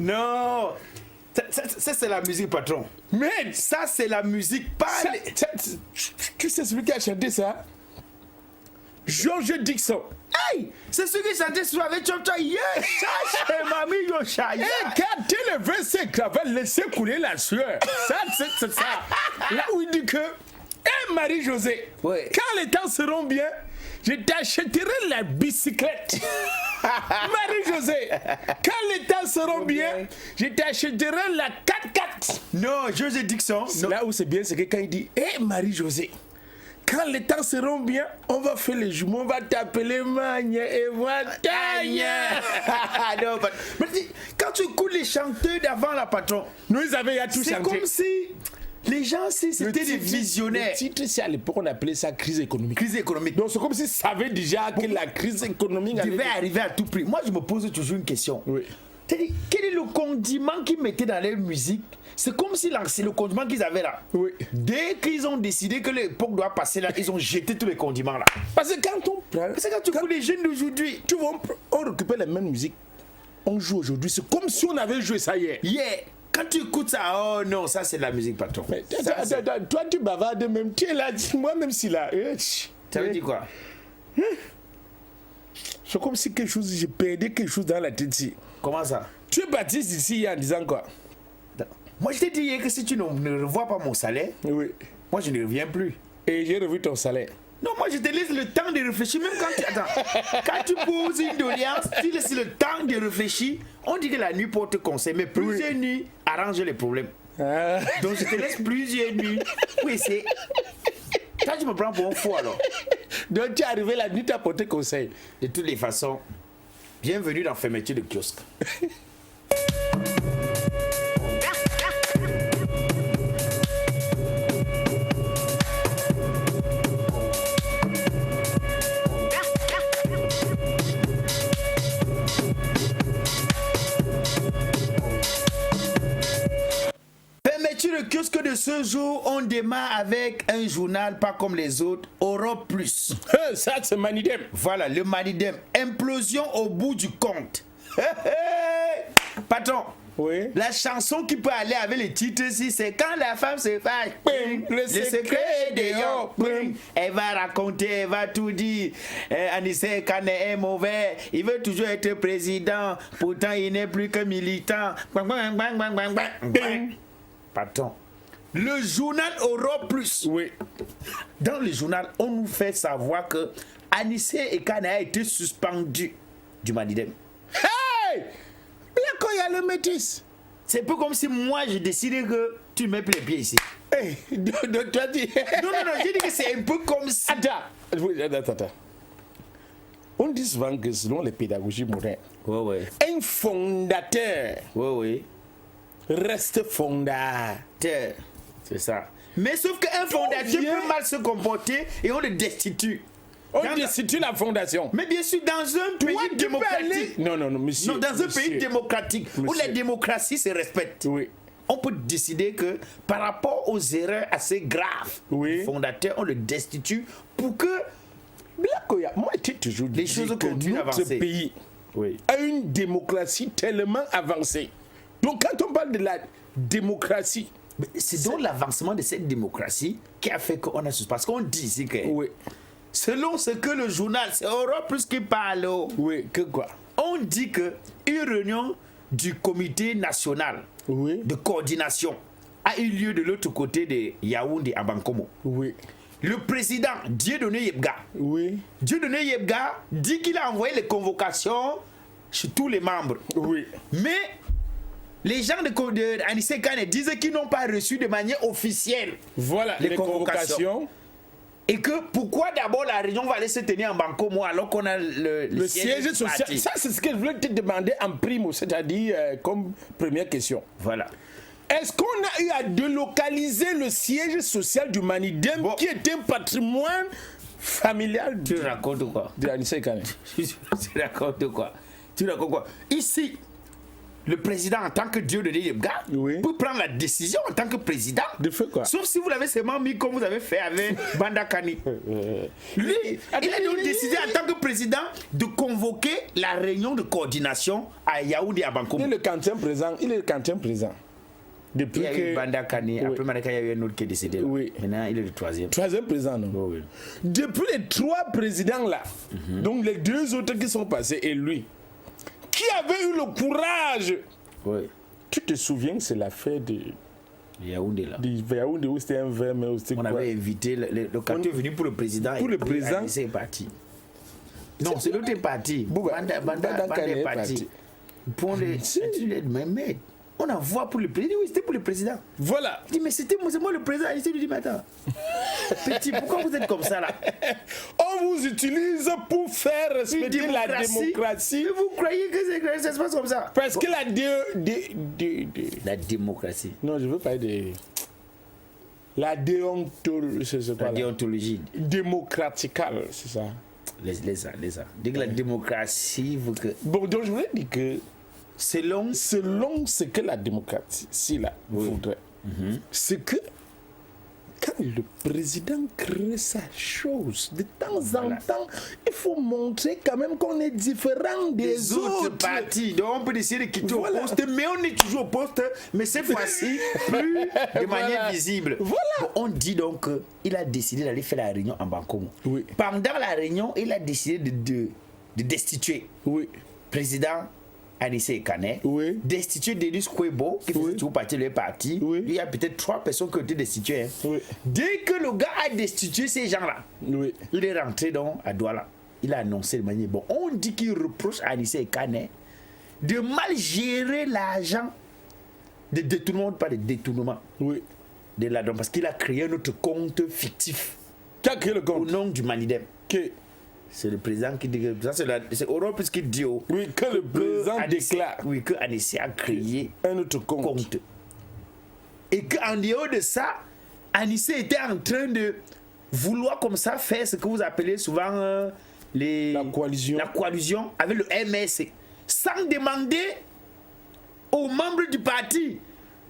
Non, ça c'est la musique, patron. Mais ça c'est la musique. Pas tu sais celui qui a chanté ça? George Dixon. Hey, c'est celui qui chantait sur avec Chop Chop. Yeah, c'est mamie Yosha. Et quand le 25 avait laissé couler la sueur. Ça, c'est ça. Là où il dit que, Marie-Josée, ouais. Quand les temps seront bien, je t'achèterai la bicyclette. Marie-Josée, quand les temps seront bien, je t'achèterai la 4x4. Non, José Dixon. Là où c'est bien, c'est que quand il dit, Marie-Josée, quand les temps seront bien, on va faire les jumeaux, on va t'appeler Magne et Montagne. Non, mais quand tu écoutes les chanteurs d'avant la patron, nous ils avaient tout chanté. C'est comme si les gens, c'était des visionnaires. Le titre, c'est à l'époque, on appelait ça crise économique. Crise économique. Donc c'est comme s'ils savaient déjà que la crise économique devait arriver à tout prix. Moi, je me pose toujours une question. Oui. C'est-à-dire, quel est le condiment qu'ils mettaient dans leur musique? C'est comme si c'est le condiment qu'ils avaient là. Oui. Dès qu'ils ont décidé que l'époque doit passer là, ils ont jeté tous les condiments là. Parce que quand on prend... Parce que quand tu écoutes les jeunes d'aujourd'hui, tu vois, on récupère la même musique. On joue aujourd'hui. C'est comme si on avait joué ça hier. Yeah. Quand tu écoutes ça, oh non, ça c'est de la musique, patron. Mais, toi, tu bavardes même. Tu es là, moi même si là. Ça veut dire quoi? C'est comme si quelque chose, j'ai perdu quelque chose dans la tête ici. Comment ça? Tu es parti ici en disant quoi? Moi je t'ai dit hier que si tu ne revois pas mon salaire, oui. Moi je ne reviens plus. Et j'ai revu ton salaire. Non, moi je te laisse le temps de réfléchir. Même quand tu attends, quand tu poses une doléance, tu laisses le temps de réfléchir. On dit que la nuit porte conseil, mais plusieurs nuits arrangent les problèmes. Donc je te laisse plusieurs nuits. Oui, c'est. Quand tu me prends pour un fou alors. Donc tu es arrivé la nuit, tu as porté conseil. De toutes les façons, bienvenue dans Fermeture de kiosque. Le kiosque de ce jour, on démarre avec un journal pas comme les autres, Europe Plus. Ça, c'est Manidem. Voilà, le Manidem. Implosion au bout du compte. Patron, oui. La chanson qui peut aller avec les titres ici, c'est quand la femme se fâche. Le secret de yo. Elle va raconter, elle va tout dire. Anissé Kane est mauvais. Il veut toujours être président. Pourtant, il n'est plus que militant. Patron. Le journal Europe Plus. Oui. Dans le journal, on nous fait savoir que Anissé Ekane a été suspendu du Manidem. Hey! Bien quand il y a le métis. C'est un peu comme si moi j'ai décidé que tu ne mets plus les pieds ici. Hey, donc toi dis. Non, j'ai dit que c'est un peu comme si. Attends. On dit souvent que selon les pédagogies modernes, un fondateur. Reste fondateur. C'est ça. Mais sauf qu'un fondateur peut mal se comporter et on le destitue. On destitue la fondation. Mais bien sûr, dans un pays démocratique. Non, monsieur. Non, dans un pays démocratique où la démocratie se respecte. Oui. On peut décider que par rapport aux erreurs assez graves, le fondateur, on le destitue pour que. Moi, j'ai toujours dit les choses que continuent à avancer. Notre pays a une démocratie tellement avancée. Donc quand on parle de la démocratie, c'est donc l'avancement de cette démocratie qui a fait qu'on a suspendu. Parce qu'on dit ici que selon ce que le journal, c'est Europe Plus qui parle. Que quoi? On dit que une réunion du comité national de coordination a eu lieu de l'autre côté de Yaoundé à Bankomo. Le président Dieudonné Yebga. Dieudonné Yebga dit qu'il a envoyé les convocations chez tous les membres. Mais Les gens de Anissé Kane disent qu'ils n'ont pas reçu de manière officielle Voilà, les convocations. Et que pourquoi d'abord la réunion va aller se tenir en Bancomo alors qu'on a le siège social. Ça, c'est ce que je voulais te demander en primo, c'est-à-dire comme première question. Voilà. Est-ce qu'on a eu à délocaliser le siège social du Manidem qui était un patrimoine familial Tu racontes quoi? de Anissé Kane? Tu racontes quoi? Ici, le président en tant que Dieu de Yebga peut prendre la décision en tant que président. De fait quoi? Sauf si vous l'avez seulement mis comme vous avez fait avec Banda Kani. Lui, il a donc décidé en tant que président de convoquer la réunion de coordination à Yaoundé à Bancomo. Il est le quatrième président. Depuis il y a eu Banda Kani, après Manaka, il y a eu un autre qui est décédé. Oui. Maintenant, il est le troisième. Troisième président, non? Oui. Depuis les trois présidents là, donc les deux autres qui sont passés et lui, qui avait eu le courage. Oui. Tu te souviens que c'est l'affaire de Yaoundé là. Yaoundé où c'était un verre, mais où c'était on avait invité le candidat venu pour le président. Pour le président. C'est parti. Non, c'est l'autre est parti. Banda est parti. Pour les. Mais on envoie pour le président. Oui, c'était pour le président. Voilà. Il dit, mais c'est moi le président. Il lui dit, mais attends. Petit, pourquoi vous êtes comme ça là? On vous utilise pour faire respecter la démocratie. Mais vous croyez que ça se passe comme ça? Parce que la démocratie. Non, je veux parler de la déontologie. Démocraticale, c'est ça. Les ça. Dès que la démocratie vous que. Bon, donc je voulais dire que selon ce que la démocratie là voudrait, c'est que quand le président crée sa chose, de temps en temps, il faut montrer quand même qu'on est différent des autres partis. Donc on peut décider de quitter au poste, mais on est toujours au poste, mais cette fois-ci plus de manière visible. Voilà. Bon, on dit donc qu'il a décidé d'aller faire la réunion en Bancomo. Oui. Pendant la réunion, il a décidé de destituer le président Anissé Kane, destituer Denis Kwebo, qui fait toujours partie de leur parti. Il y a peut-être 3 personnes qui ont été destituées. Dès que le gars a destitué ces gens-là, il est rentré donc à Douala. Il a annoncé de manière. Bon, on dit qu'il reproche à Anissé Kane de mal gérer l'argent de détournement, pas de détournement. De là-dedans, parce qu'il a créé un autre compte fictif. Qui a créé le compte? Au nom du Manidem. C'est le président qui dit que ça, c'est Europe qui dit que le président déclare que Anissé a créé un autre compte. Et qu'en dehors de ça, Anissé était en train de vouloir comme ça faire ce que vous appelez souvent la coalition avec le MSC, sans demander aux membres du parti.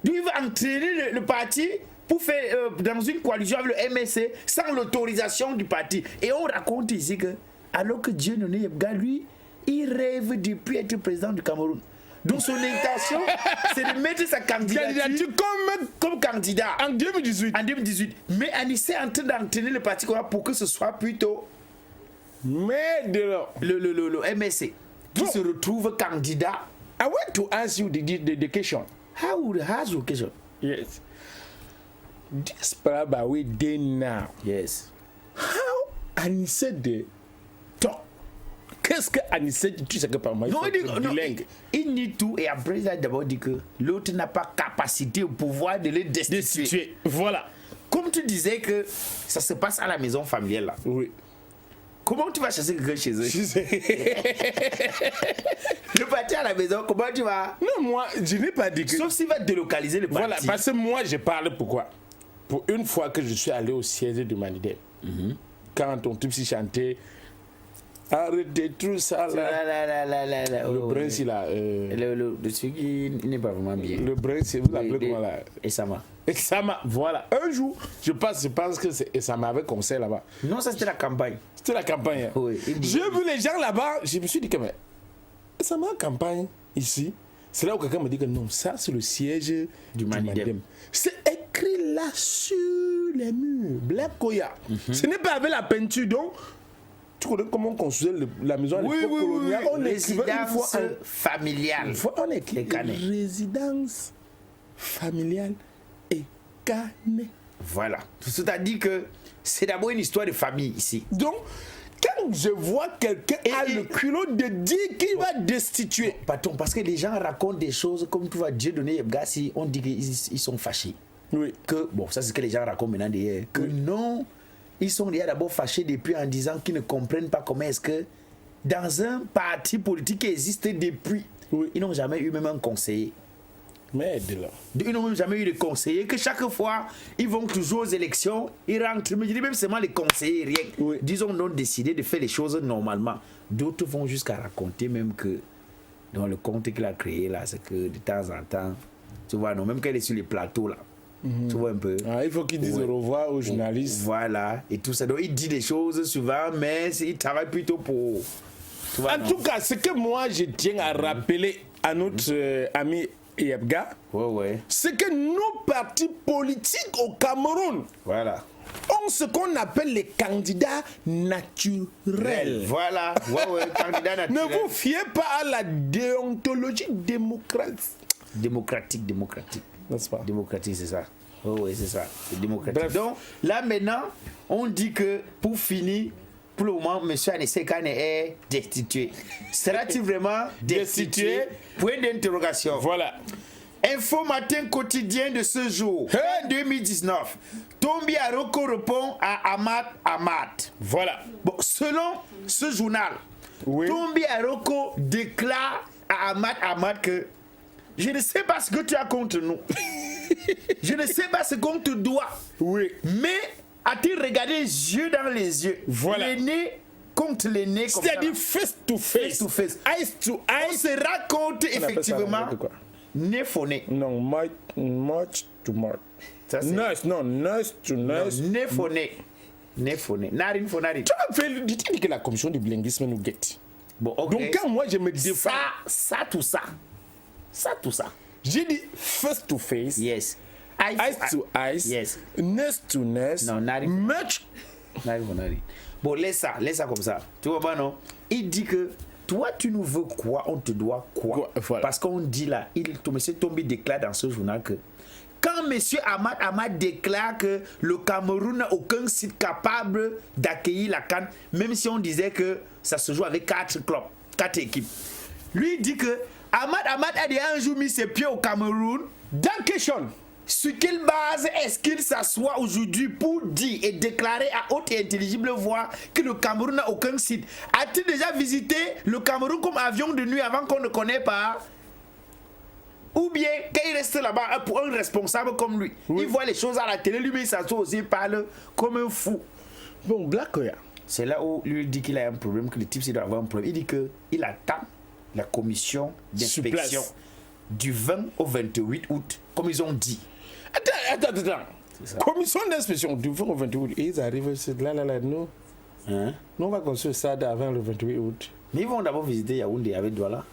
Donc il va entraîner le parti pour faire dans une coalition avec le MSC sans l'autorisation du parti. Et on raconte ici que, alors que Dieu Noné Yebga, lui, il rêve depuis être président du Cameroun. Donc son intention, c'est de mettre sa candidature comme candidat en 2018. Mais Anissé est en train d'entraîner le parti pour que ce soit plutôt le MSC qui se retrouve candidat. I want to ask you the question. How would ask your question? Yes. This Paraba we dey now. Yes. How Anissé de talk? Qu'est-ce que Anissé tu sais que par moi? Non, il nie tout et après il a d'abord dit que l'autre n'a pas capacité ou pouvoir de le destituer. Voilà. Comme tu disais que ça se passe à la maison familiale là. Oui. Comment tu vas chasser quelqu'un chez eux? Le parti à la maison, comment tu vas? Non, moi, je n'ai pas dit que. Sauf s'il va délocaliser le parti. Voilà, parce que moi, je parle pourquoi? Pour une fois que je suis allé au siège de Manidem, quand on tout chantait, arrêtez tout ça là. Le prince là. Celui qui n'est pas vraiment bien. Le prince, vous appelez comment là? Esama, voilà. Un jour, je pense que c'est Esama avec conseil là-bas. Non, ça c'était la campagne. C'était la campagne. Hein. Oui, j'ai vu les gens là-bas, je me suis dit que mais Esama en campagne ici. C'est là où quelqu'un me dit que non, ça c'est le siège du Manidem. C'est écrit là sur les murs, Black Koya. Ce n'est pas avec la peinture, donc tu connais comment on construisait la maison à l'époque coloniale. On écrivait une fois familiale. Une fois on écrit résidence familiale et Kane. Voilà. C'est-à-dire que c'est d'abord une histoire de famille ici. Donc, quand je vois quelqu'un a le culot de dire qu'il va destituer. Patron, parce que les gens racontent des choses comme tu vois Dieu donner Yebga si on dit qu'ils sont fâchés. Oui. Que, bon, ça c'est ce que les gens racontent maintenant d'hier. Que non, ils sont déjà d'abord fâchés depuis en disant qu'ils ne comprennent pas comment est-ce que dans un parti politique qui existe depuis, ils n'ont jamais eu même un conseiller. Mais de là. Ils n'ont même jamais eu de conseiller, que chaque fois, ils vont toujours aux élections, ils rentrent, mais je dis même seulement les conseillers, rien. Disons, ont décidé de faire les choses normalement. D'autres vont jusqu'à raconter même que dans le compte qu'il a créé là, c'est que de temps en temps, tu vois, non, même quand il est sur les plateaux là, tu vois un peu. Ah, il faut qu'il dise au revoir aux journalistes. Voilà, et tout ça. Donc il dit des choses souvent, mais il travaille plutôt pour... Tu vois, en tout cas, ce que moi je tiens à rappeler à notre ami Yebga, c'est que nos partis politiques au Cameroun ont ce qu'on appelle les candidats naturels. Voilà, candidats naturels. Ne vous fiez pas à la déontologie démocratique. N'est-ce pas? Démocratique, c'est ça. Oui, c'est ça. C'est démocratique. Bref. Donc, là maintenant, on dit que pour finir, pour le moment, M. Anissé Kane est destitué. Sera-t-il vraiment destitué? Point d'interrogation. Voilà. Info matin quotidien de ce jour, 2019. Tombi Aroko répond à Ahmad. Voilà. Bon, selon ce journal, Tombi Aroko déclare à Ahmad que je ne sais pas ce que tu as contre nous. Je ne sais pas ce qu'on te doit. Mais as-tu regardé les yeux dans les yeux? Voilà. Les nez contre les nez. C'est-à-dire face to face. Eyes to eyes. On se raconte effectivement. Nez for nez. Non, much to much. Nurse to nurse. Nez for nez. Nez for nez. Narine for narine. Tu as fait le dit que la commission du bilinguisme nous guette. Bon, okay. Donc quand moi je me défends. Tout ça. J'ai dit face to face. Yes. Eyes to eyes. Yes. Nurse to nurse. Non, narine. Much. Narine for narine. Bon, laisse ça comme ça. Tu vois pas, non? Il dit que toi, tu nous veux quoi? On te doit quoi? Voilà. Parce qu'on dit là, M. Tombi déclare dans ce journal que quand M. Ahmad déclare que le Cameroun n'a aucun site capable d'accueillir la CAN, même si on disait que ça se joue avec 4 clubs, 4 équipes. Lui il dit que Ahmad a déjà un jour mis ses pieds au Cameroun. Dans question. Sur quelle base est-ce qu'il s'assoit aujourd'hui pour dire et déclarer à haute et intelligible voix que le Cameroun n'a aucun site? A-t-il déjà visité le Cameroun comme avion de nuit avant qu'on ne connaisse pas? Ou bien, quand il reste là-bas pour un responsable comme lui, il voit les choses à la télé, lui-même il s'assoit aussi, il parle comme un fou. Bon, Black Oya. C'est là où lui dit qu'il a un problème, que le type doit avoir un problème. Il dit qu'il attend la commission d'inspection du 20 au 28 août, comme ils ont dit. Attends. Commission d'inspection du 20 au 28 août. Et ils arrivent là, nous. Nous, on va construire ça avant le 28 août. Mais ils vont d'abord visiter Yaoundé avec Douala.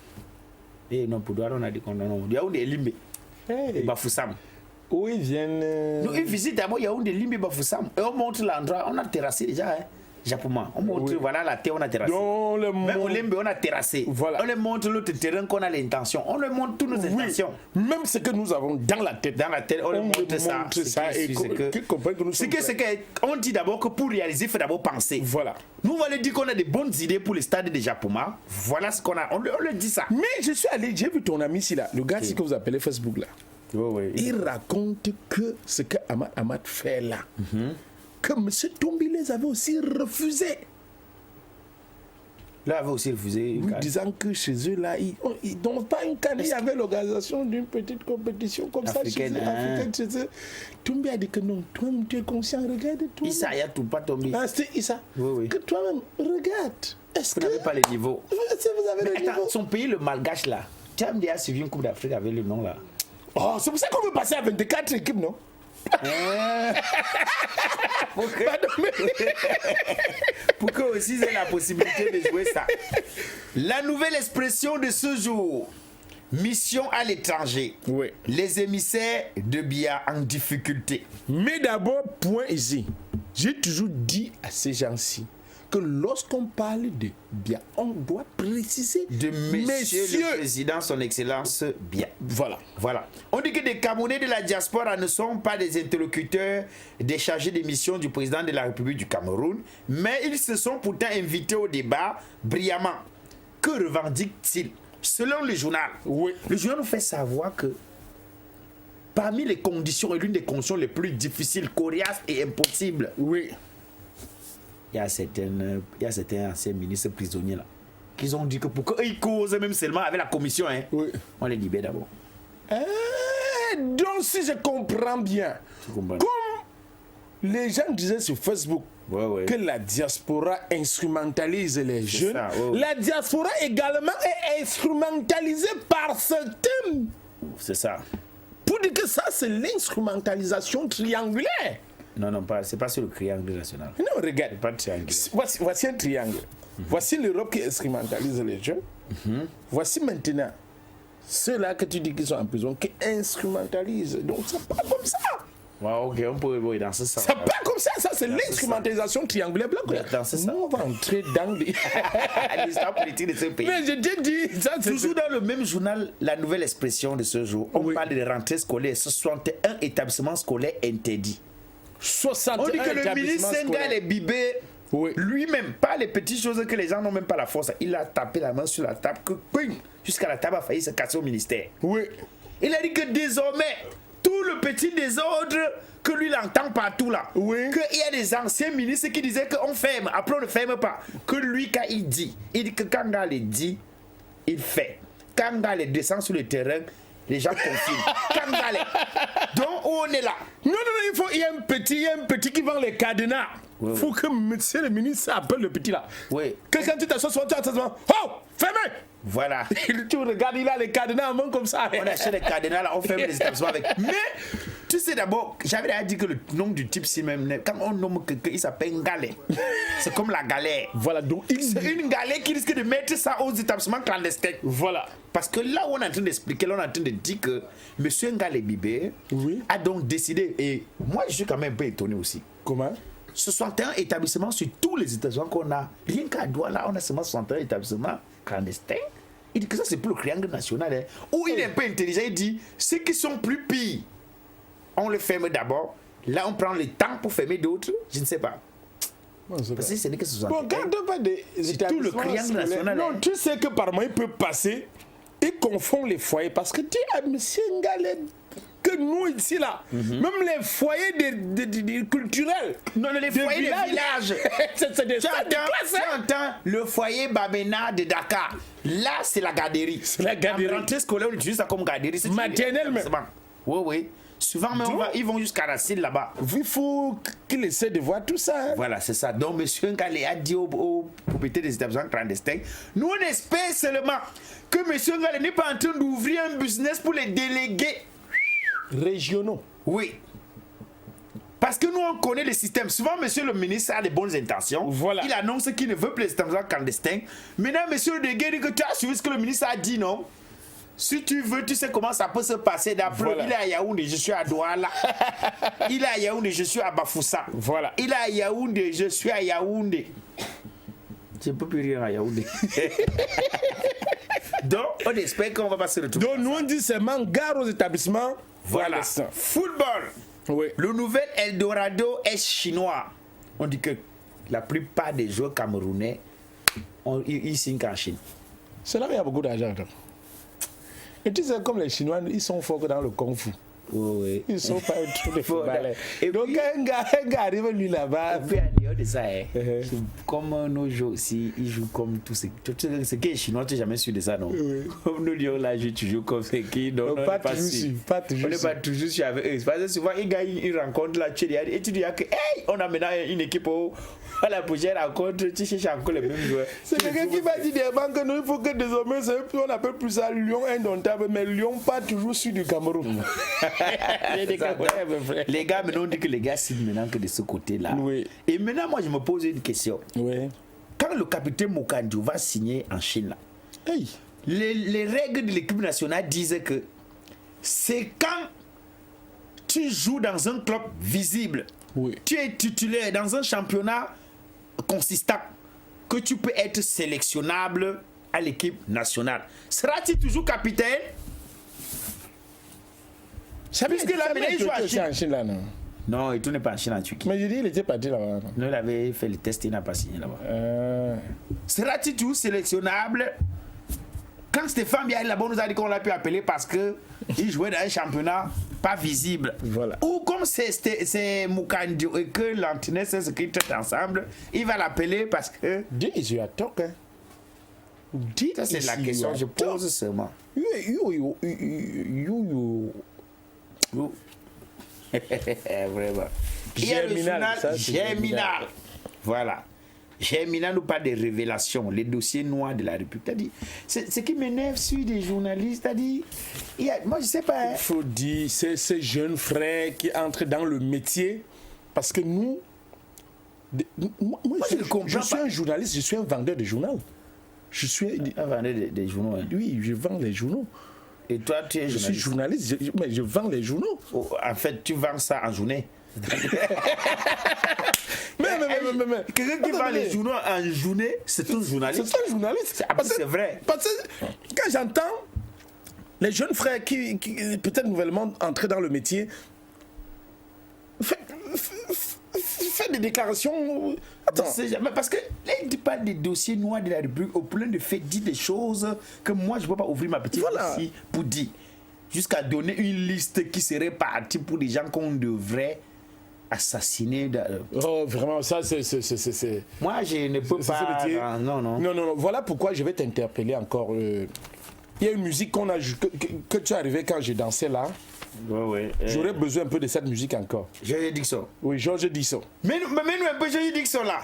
Et non, pour Douala, on a dit qu'on a non. Yaoundé et Limbe. Et Bafoussam. Où ils viennent. Nous, ils visitent d'abord Yaoundé, Limbe et Bafoussam. Et on montre l'endroit. On a terrassé déjà, hein. Japon. On montre, voilà la terre, on a terrassé. Même au Limbe, on a terrassé. Voilà. On leur montre l'autre terrain qu'on a l'intention. On leur montre toutes nos intentions. Même ce que nous avons dans la tête. On leur montre ça. On dit d'abord que pour réaliser, il faut d'abord penser. Voilà. Nous, on va leur dire qu'on a des bonnes idées pour les stades de Japon. Voilà ce qu'on a. On leur dit ça. Mais je suis allé, j'ai vu ton ami ici, là, le gars que vous appelez Facebook, là. Il raconte que ce que Ahmad fait là. Que M. Tombi les avait aussi refusé. Là, avait aussi refusé. Oui, disant que chez eux, là, ils n'ont pas une canne. Il y avait l'organisation d'une petite compétition comme africaine, ça chez eux, africaine chez eux. Tombi a dit que non, toi-même, tu es conscient, regarde toi. Issa, il y a tout, pas Tombi. Ah, c'est Issa. Oui. Que toi-même, regarde. Est-ce vous que n'avez pas le niveau? Si vous avez le niveau. Son pays, le Malgache, là. Tu as déjà suivi une Coupe d'Afrique avec le nom, là. Oh, c'est pour ça qu'on veut passer à 24 équipes, non? Pour que aussi ils aient la possibilité de jouer ça. La nouvelle expression de ce jour: mission à l'étranger. Les émissaires de Biya en difficulté. Mais d'abord, point ici. J'ai toujours dit à ces gens-ci que lorsqu'on parle de Biya, on doit préciser de monsieur le président, son excellence Biya. Voilà. Voilà. On dit que des Camerounais de la diaspora ne sont pas des interlocuteurs des chargés des missions du président de la République du Cameroun, mais ils se sont pourtant invités au débat brillamment. Que revendiquent-ils? Selon le journal, le journal nous fait savoir que parmi les conditions, et l'une des conditions les plus difficiles, coriaces et impossibles, il y a certains anciens ministres prisonniers là, qui ont dit que pour qu'ils causent même seulement avec la commission, on les libère d'abord. Donc si je comprends bien, comme les gens disaient sur Facebook que la diaspora instrumentalise les jeunes, la diaspora également est instrumentalisée par certains. C'est ça. Pour dire que ça, c'est l'instrumentalisation triangulaire. Non, c'est pas sur le triangle national. Non, regarde. Pas de triangle. Voici un triangle. Voici l'Europe qui instrumentalise les jeunes. Voici maintenant ceux-là que tu dis qu'ils sont en prison qui instrumentalisent. Donc, c'est pas comme ça. Ok, on peut voir dans ce sens. C'est pas comme ça, c'est l'instrumentalisation triangulaire blanc. On va entrer dans l'histoire politique de ce pays. Mais je t'ai dit, ça, toujours dans le même journal, la nouvelle expression de ce jour, on parle de rentrée scolaire, 61 établissements scolaires interdits. 61 on dit que le ministre Senghale Bibé, lui-même, pas les petites choses que les gens n'ont même pas la force, il a tapé la main sur la table, jusqu'à la table a failli se casser au ministère. Il a dit que désormais, tout le petit désordre que lui il entend partout là, qu'il y a des anciens ministres qui disaient qu'on ferme, après on ne ferme pas, que lui quand il dit que quand Gale dit, il fait. Quand Gale descend sur le terrain, les gens confirment. Donc on est là. Non, il y a un petit qui vend les cadenas. Il faut que monsieur le ministre appelle le petit là. Que quand tu t'assois, tu t'assois. Oh, fermez. Voilà. Tu regardes, il a les cadenas en main comme ça. On achète les cadenas là, on ferme les établissements avec. Mais, tu sais d'abord, j'avais déjà dit que le nom du type si même, quand on nomme quelqu'un, il s'appelle Ngale. C'est comme la galère. Voilà, donc c'est une galère qui risque de mettre ça aux établissements clandestins. Voilà. Parce que là où on est en train d'expliquer, là on est en train de dire que M. Ngale Bibé a donc décidé, et moi je suis quand même un peu étonné aussi. Comment? 61 établissements sur tous les établissements qu'on a. Rien qu'à Douala, on a seulement 61 établissements clandestins. Il dit que ça c'est pour le triangle national. Où il est un peu intelligent, il dit ceux qui sont plus pires, on les ferme d'abord. Là on prend le temps pour fermer d'autres. Je ne sais pas. Parce que ce n'est que 61. Bon, quand on parle des établissements, tout le triangle national. Non, tu sais que par moi il peut passer. Il confond les foyers parce que tu as M. Ngale que nous ici là, même les foyers culturels, non, les foyers de village, c'est des entends le foyer Babena de Dakar. Là, c'est la garderie. C'est la garderie. En rentrée scolaire, on utilise ça comme garderie. Maternelle même. Oui. Souvent, mais ils vont jusqu'à Racine là-bas. Il faut qu'il essaie de voir tout ça. Voilà, c'est ça. Donc, M. Ngale a dit aux propriétaires des établissements clandestins, nous on espère seulement que M. Ngale n'est pas en train d'ouvrir un business pour les délégués régionaux. Oui. Parce que nous, on connaît le système. Souvent, monsieur le ministre a de bonnes intentions. Voilà. Il annonce qu'il ne veut plus les établissements clandestins. Maintenant, monsieur le délégué dit que tu as suivi ce que le ministre a dit, non? Si tu veux, tu sais comment ça peut se passer. D'après, il est à Yaoundé, je suis à Douala. Il est à Yaoundé, je suis à Bafoussa. Voilà. Il est à Yaoundé, je suis à Yaoundé. Je ne peux plus rire à Yaoundé. Donc, on espère qu'on va passer le tour. Donc, nous, on dit seulement gare aux établissements. Voilà. Football. Oui. Le nouvel Eldorado est chinois. On dit que la plupart des joueurs camerounais, ils signent qu'en Chine. C'est là où il y a beaucoup d'argent. Et tu sais, comme les Chinois, ils sont forts dans le Kung Fu. Oui. Ils sont pas un truc de football. Et donc, un gars arrive lui là-bas. Et puis, à de ça, comme nos joueurs aussi, ils jouent comme tous ces. Ce qui est chinois, tu n'es jamais sûr de ça, non? Comme nous disons là, tu joues comme c'est qui. Non, pas toujours sûr. On n'est pas toujours sûr avec eux. Parce que souvent, un gars, il rencontre là, et tu dis que, hey, on a maintenant une équipe à la prochaine rencontre, tu cherches encore les mêmes joueurs. C'est quelqu'un qui m'a dit des banques, il faut que désormais, on appelle plus ça Lyon indomptable, mais Lyon pas toujours sur du Cameroun. Les gars, maintenant on dit que les gars signent maintenant que de ce côté-là. Oui. Et maintenant, moi, je me pose une question. Oui. Quand le capitaine Moukandjou va signer en Chine, là, hey. les règles de l'équipe nationale disent que c'est quand tu joues dans un club visible, oui. tu es titulaire dans un championnat consistant, que tu peux être sélectionnable à l'équipe nationale. Seras-tu toujours capitaine? Puisque là, il joue en Chine là, non? Non, il n'est pas en Chine, en Turquie. Mais je dis, il était parti là-bas. Non, il avait fait le test, il n'a pas signé là-bas. Seras-tu toujours sélectionnable? Quand Stéphane Biaï là-bas nous a dit qu'on l'a pu appeler parce qu'il jouait dans un championnat pas visible. Voilà. Ou comme c'est Moukandio et que l'entraîneur s'est écrit tout ensemble, il va l'appeler parce que. Dis, you are talking. Ça, c'est la question que je pose seulement. Vraiment. Il y a le journal Germinal. Voilà. Germinal nous parle des révélations, les dossiers noirs de la République. C'est ce qui m'énerve sur des journalistes. Moi, je sais pas. Il faut dire, c'est ces jeunes frères qui entrent dans le métier. Parce que nous. Moi je suis un journaliste, je suis un vendeur de journaux. Je suis un vendeur de journaux. Hein. Oui, je vends les journaux. Et toi, tu es journaliste? Je suis journaliste, mais je vends les journaux. Oh, en fait, tu vends ça en journée. mais quelqu'un qui vend les journaux en journée, c'est un journaliste. C'est un journaliste. C'est vrai. Parce que quand j'entends les jeunes frères qui peut-être nouvellement entrés dans le métier, fait des déclarations. Attends. Parce que là, il parle des dossiers noirs de la République au plein de faits, dit des choses que moi, je ne peux pas ouvrir ma petite ici pour dire. Jusqu'à donner une liste qui serait partie pour des gens qu'on devrait assassiner. Oh, vraiment, ça, c'est. Moi, je ne peux pas. Non. Voilà pourquoi je vais t'interpeller encore. Il y a une musique que tu es arrivé quand je dansais là. Ouais. J'aurais besoin un peu de cette musique encore. Georges Dixon. Oui, Georges Dixon. Mais nous un peu Georges Dixon là.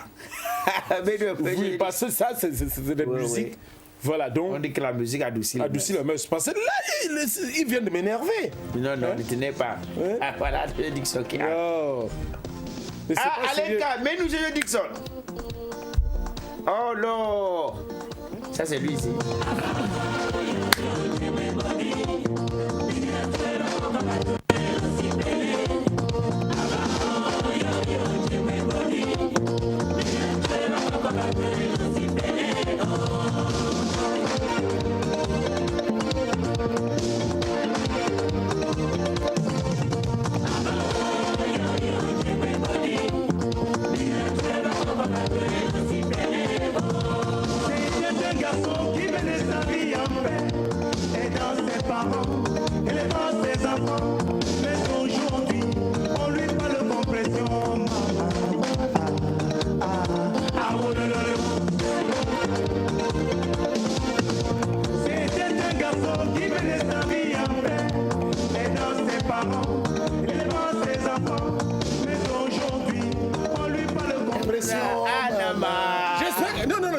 Oui, parce que ça, c'est de la musique. Voilà, donc. On dit que la musique adoucit le mœurs. Parce que là, il vient de m'énerver. Non, ne tenez pas. Ah, voilà, Georges Dixon qui a. Oh. Alenka, mets-nous Georges Dixon. Oh non. Ça, c'est lui ici.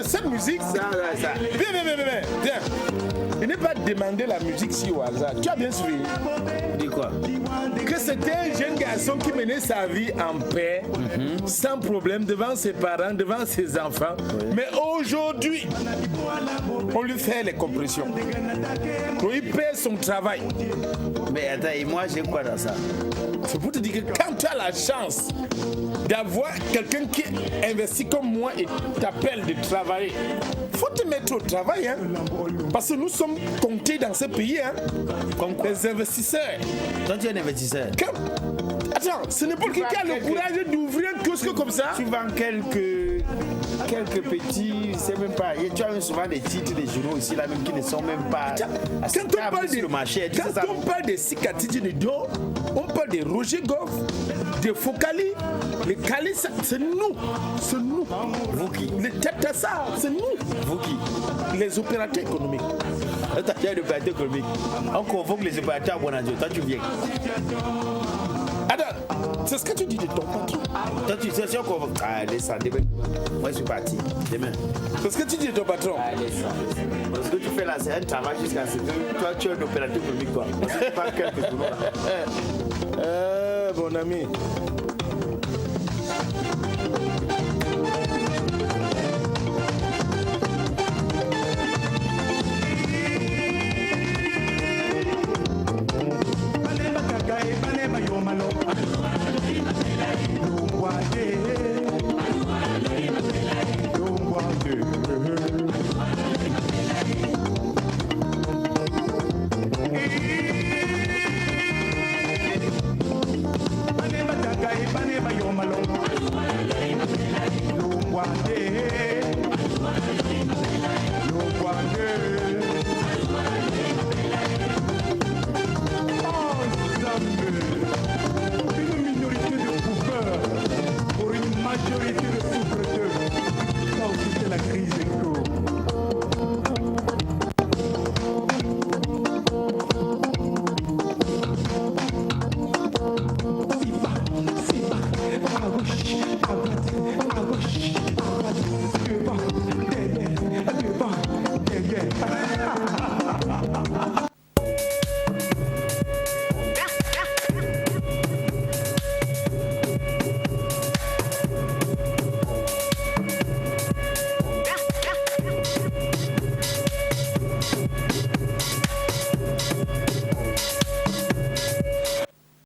Cette musique, viens. Il n'est pas demander la musique si au hasard. Tu as bien suivi? Dis quoi? Que c'était un jeune garçon qui menait sa vie en paix, sans problème, devant ses parents, devant ses enfants. Oui. Mais aujourd'hui, on lui fait les compressions. Il perd son travail. Mais attends, et moi j'ai quoi dans ça? C'est pour te dire que quand tu as la chance d'avoir quelqu'un qui investit comme moi et t'appelle de travailler, faut te mettre au travail, hein? Parce que nous sommes comptés dans ce pays, hein? Comme les investisseurs. Toi, tu es un investisseur. Attends, ce n'est pas qui a le courage d'ouvrir un kiosque comme ça. Tu vends quelques petits, je sais même pas. Tu as souvent des titres des journaux ici là même qui ne sont même pas. Quand on parle des Sikatidji de Dio, on parle de Roger Goff, de Fokali, les Kali, c'est nous. C'est nous. Vous qui? Les Tatassa, c'est nous. Vous qui? Les opérateurs économiques. Attends, il y a des opérateurs économiques. On convoque les opérateurs à Bonanjo. Toi, tu viens. Attends, c'est ce que tu dis de ton patron. Toi, tu sais, si on convoque. Allez, ça, demain. Moi, je suis parti. Demain. C'est ce que tu dis de ton patron. Allez, ça. Parce que tu fais là, c'est un travail jusqu'à ce que toi, tu es un opérateur économique, toi. Parce que tu parles quelques jours là. Bon ami.